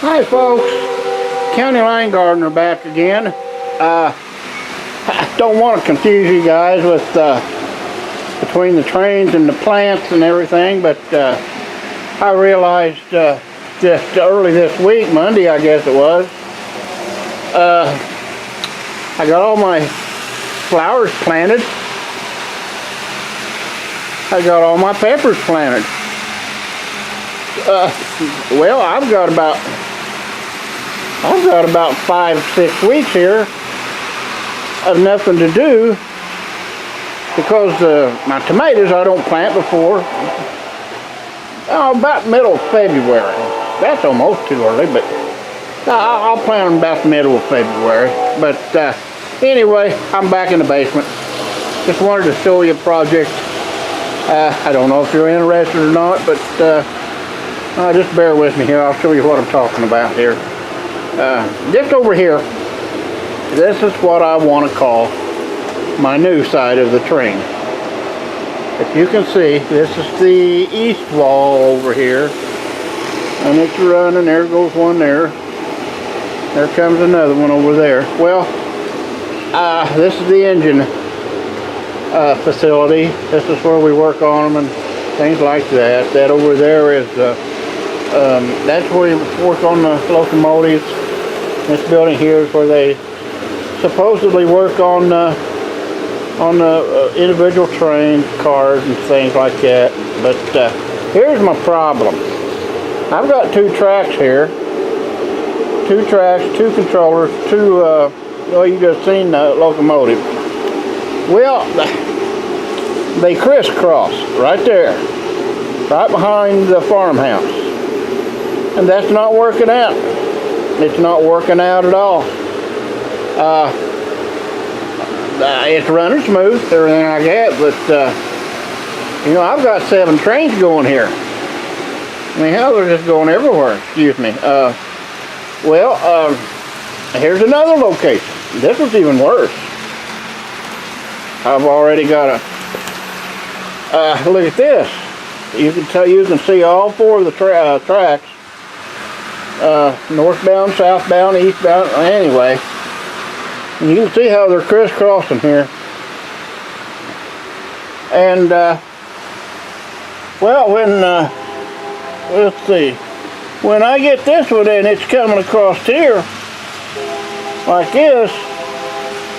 Hi folks, County Line Gardener back again. I don't want to confuse you guys with between the trains and the plants and everything, but I realized just early this week, Monday I guess it was, I got all my flowers planted. I got all my peppers planted. Well, I've got about 5-6 weeks here of nothing to do because my tomatoes I don't plant before about middle of February. That's almost too early, but I'll plant them about the middle of February. But anyway, I'm back in the basement. Just wanted to show you a project. I don't know if you're interested or not, but just bear with me here. I'll show you what I'm talking about here. Just over here, this is what I want to call my new side of the train. If you can see, this is the east wall over here, and it's running. There goes one there. There comes another one over there. Well, this is the engine facility. This is where we work on them and things like that. That over there is that's where we work on the locomotives. This building here is where they supposedly work on the individual trains, cars, and things like that. But here's my problem. I've got 2 tracks here. 2 tracks, 2 controllers, 2, well, you just seen the locomotive. Well, they crisscross right there, right behind the farmhouse. And that's not working out. It's not working out at all. It's running smooth, everything like that, but you know, I've got 7 trains going here. I mean, hell, they're just going everywhere. Excuse me. Well, here's another location. This is even worse. I've already got a look at this. You can see all 4 of the tracks. Northbound, southbound, eastbound, anyway. And you can see how they're crisscrossing here. And, well, when, let's see, when I get this one in, it's coming across here, like this.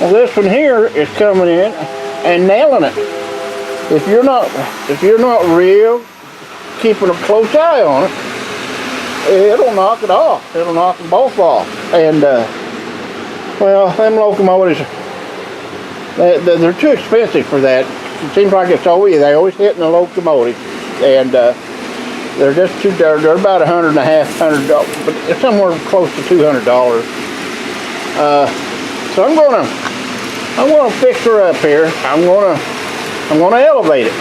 Well, this one here is coming in and nailing it. If you're not real keeping a close eye on it, it'll knock it off. It'll knock them both off. And well, them locomotives, they're too expensive for that. It seems like it's always, they always hitting the locomotive, and they're just too. They're about $150, but they're somewhere close to $200. So I'm gonna fix her up here. I'm gonna elevate it.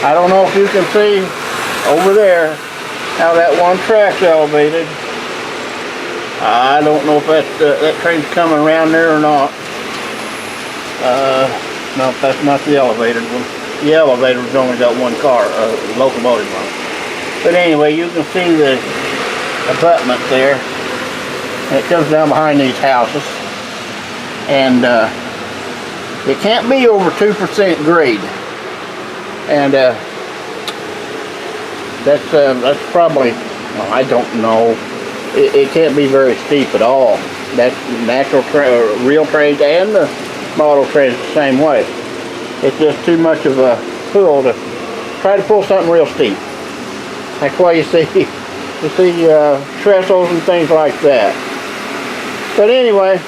I don't know if you can see over there how that one track's elevated. I don't know if that train's coming around there or not. No, that's not the elevated one. The elevator's only got 1 car, locomotive on it. But anyway, you can see the abutment there. And it comes down behind these houses. And it can't be over 2% grade. And that's probably, well, I don't know. It can't be very steep at all. That's natural real trains and the model trains the same way. It's just too much of a pull to try to pull something real steep. That's why you see trestles and things like that. But anyway,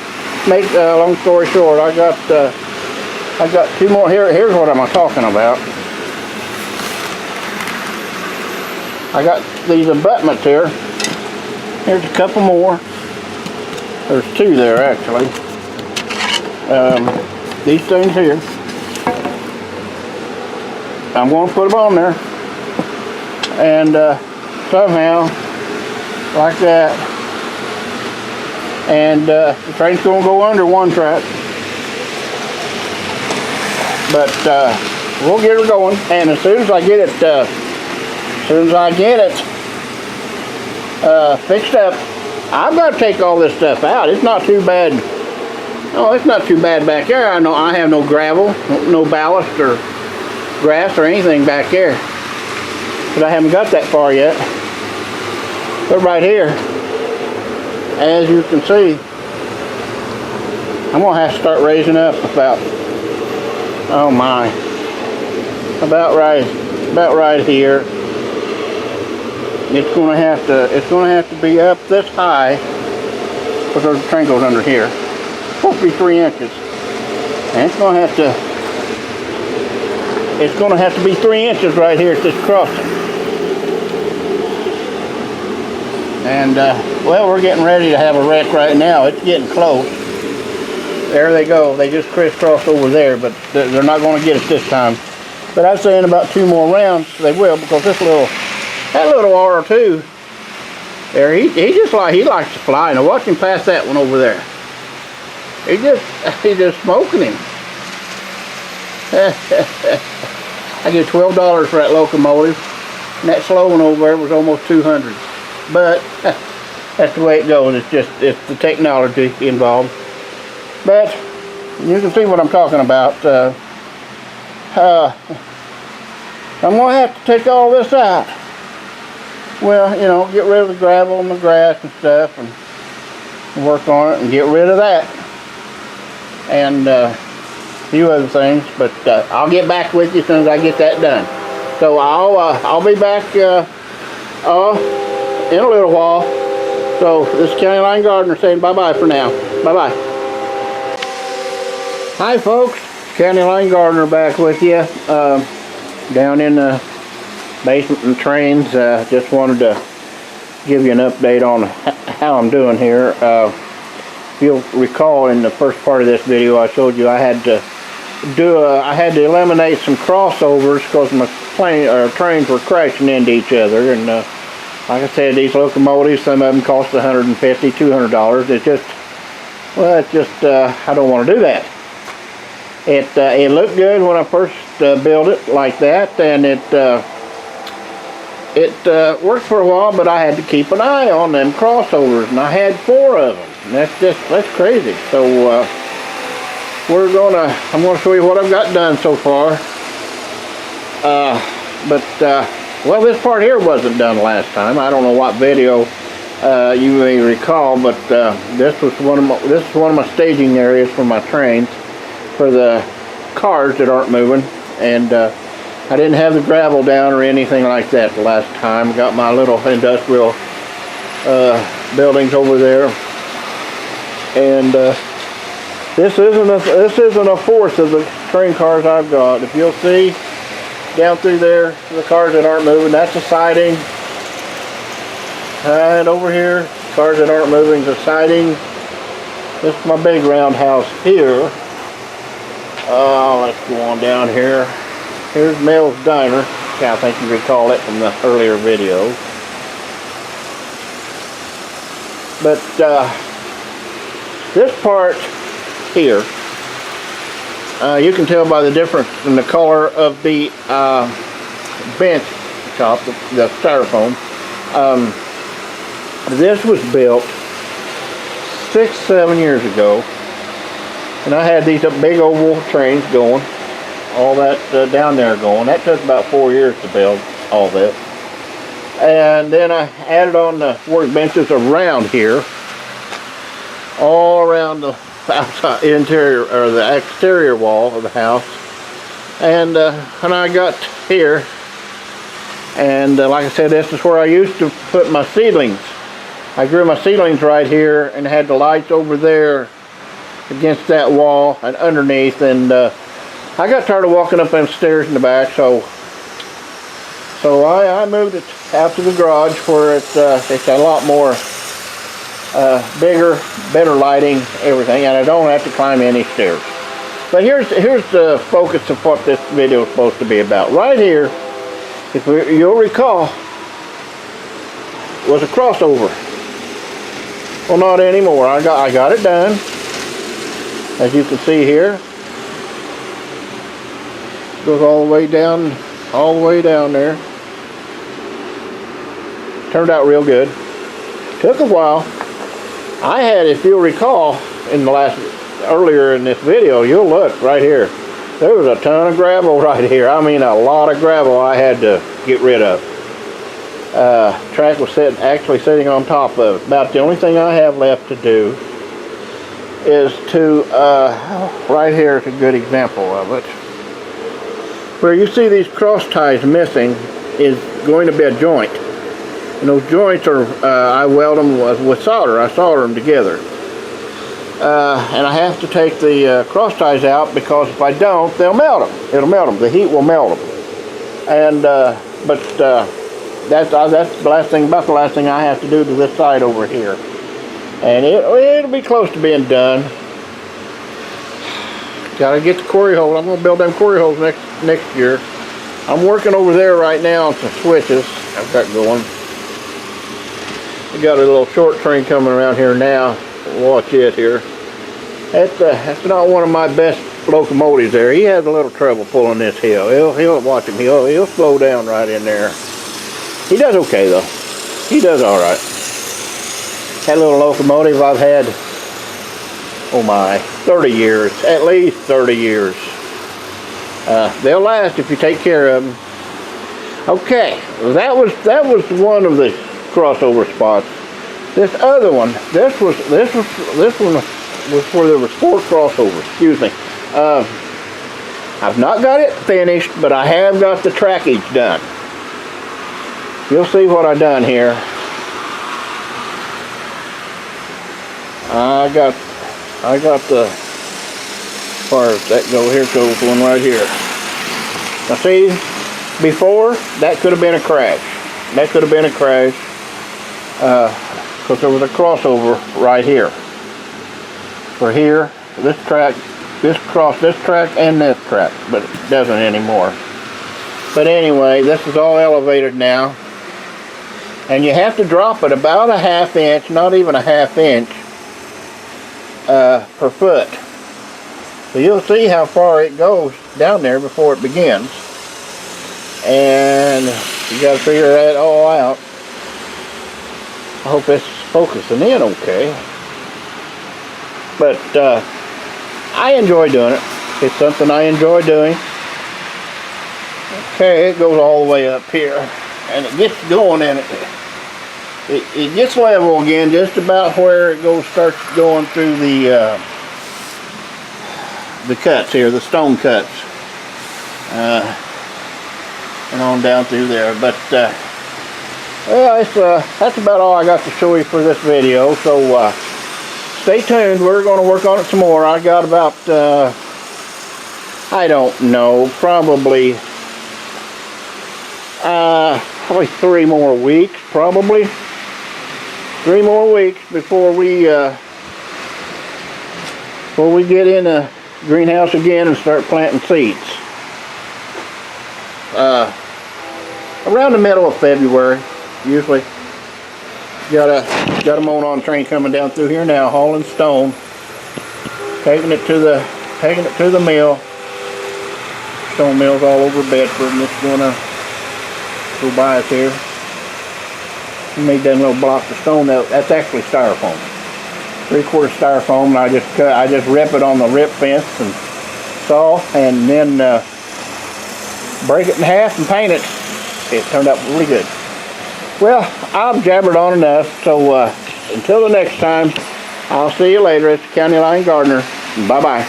make long story short, I got 2 more here. Here's what I'm talking about. I got these abutments here. Here's a couple more. There's 2 there actually. These things here. I'm going to put them on there. And somehow, like that. And the train's going to go under 1 track. But we'll get her going. And as soon as I get it, fixed up. I've got to take all this stuff out. It's not too bad. No, it's not too bad back there. I know I have no gravel, no ballast or grass or anything back there. But I haven't got that far yet. But right here, as you can see, I'm gonna have to start raising up about, oh my, about right here. It's gonna have to be up this high because the train goes under here. It's supposed to be 3 inches, and it's gonna have to be 3 inches right here at this crossing. And well, we're getting ready to have a wreck right now. It's getting close. There they go. They just crisscrossed over there, but they're not going to get us this time. But I'd say in about 2 more rounds they will, because that little R2 there, he likes to fly. Now watch him pass that one over there. He's just smoking him. I get $12 for that locomotive, and that slow one over there was almost 200. But that's the way it goes. It's the technology involved. But you can see what I'm talking about. I'm going to have to take all this out. Well, you know, get rid of the gravel and the grass and stuff, and work on it and get rid of that. And a few other things. But I'll get back with you as soon as I get that done. So I'll be back in a little while. So this is County Line Gardener saying bye-bye for now. Bye-bye. Hi folks, County Line Gardener back with you. Down in the basement and trains. Just wanted to give you an update on how I'm doing here. If you'll recall, in the first part of this video I showed you I had to eliminate some crossovers because my trains were crashing into each other, and like I said, these locomotives, some of them cost $150, $200. It's just I don't want to do that. It looked good when I first built it like that, and it worked for a while, but I had to keep an eye on them crossovers, and I had 4 of them, and that's crazy. So I'm gonna show you what I've got done so far. Well, this part here wasn't done last time. I don't know what video you may recall, but this is one of my staging areas for my trains, for the cars that aren't moving. And I didn't have the gravel down or anything like that the last time. Got my little industrial buildings over there, and this isn't a fourth of the train cars I've got. If you'll see down through there, the cars that aren't moving, that's a siding. And over here, cars that aren't moving, the siding. This is my big roundhouse here. Let's go on down here. Here's Mel's Diner. I think you recall it from the earlier video. But this part here, you can tell by the difference in the color of the bench top, the styrofoam. This was built 6-7 years ago, and I had these big oval trains going, all that down there going. That took about 4 years to build all this, and then I added on the workbenches around here, all around the outside interior or the exterior wall of the house. And when I got here, and like I said, this is where I used to put my seedlings. I grew my seedlings right here and had the lights over there against that wall and underneath, and I got tired of walking up them stairs in the back, so I moved it out to the garage where it's a lot more bigger, better lighting, everything, and I don't have to climb any stairs. But here's the focus of what this video is supposed to be about. Right here, if you'll recall, was a crossover. Well, not anymore. I got it done, as you can see here. Goes all the way down there. Turned out real good. Took a while. I had, if you'll recall, earlier in this video, you'll look right here. There was a ton of gravel right here. I mean, a lot of gravel I had to get rid of. Track was actually sitting on top of it. About the only thing I have left to do is to, right here is a good example of it. Where you see these cross ties missing is going to be a joint. And those joints are, I weld them with solder. I solder them together. And I have to take the cross ties out because if I don't, they'll melt them. It'll melt them. The heat will melt them. And, that's the last thing, about the last thing I have to do to this side over here. And it'll be close to being done. Gotta get the quarry holes. I'm gonna build them quarry holes next year. I'm working over there right now on some switches I've got going. We got a little short train coming around here now. Watch it here. That's not one of my best locomotives there. He has a little trouble pulling this hill. He'll watch him. He'll slow down right in there. He does okay though. He does all right. That little locomotive I've had, oh my, 30 years, at least 30 years. They'll last if you take care of them. Okay, that was one of the crossover spots. This other one, this one was where there was 4 crossovers. Excuse me. I've not got it finished, but I have got the trackage done. You'll see what I done here. I got the, as far as that goes, here goes one right here. Now see, before, that could have been a crash. That could have been a crash, because there was a crossover right here. For here, this track, this track and this track, but it doesn't anymore. But anyway, this is all elevated now. And you have to drop it about a 1/2 inch, not even a 1/2 inch, per foot. So you'll see how far it goes down there before it begins. And you got to figure that all out. I hope it's focusing in okay. But I enjoy doing it. It's something I enjoy doing. Okay, it goes all the way up here. And it gets going and it gets level again just about where it starts going through the cuts here, the stone cuts, and on down through there. But well, that's about all I got to show you for this video. So stay tuned. We're going to work on it some more. I got about I don't know, probably 3 more weeks, probably 3 more weeks before we get in a greenhouse again and start planting seeds. Around the middle of February, usually. Got a mown-on train coming down through here now, hauling stone, taking it to the mill. Stone mills all over Bedford, and it's gonna go by us here. We made them little blocks of stone. That's actually styrofoam, 3/4 styrofoam, and I just rip it on the rip fence and saw, and then break it in half and paint it. It turned out really good. Well, I've jabbered on enough, so until the next time, I'll see you later. It's County Line Gardener. Bye bye.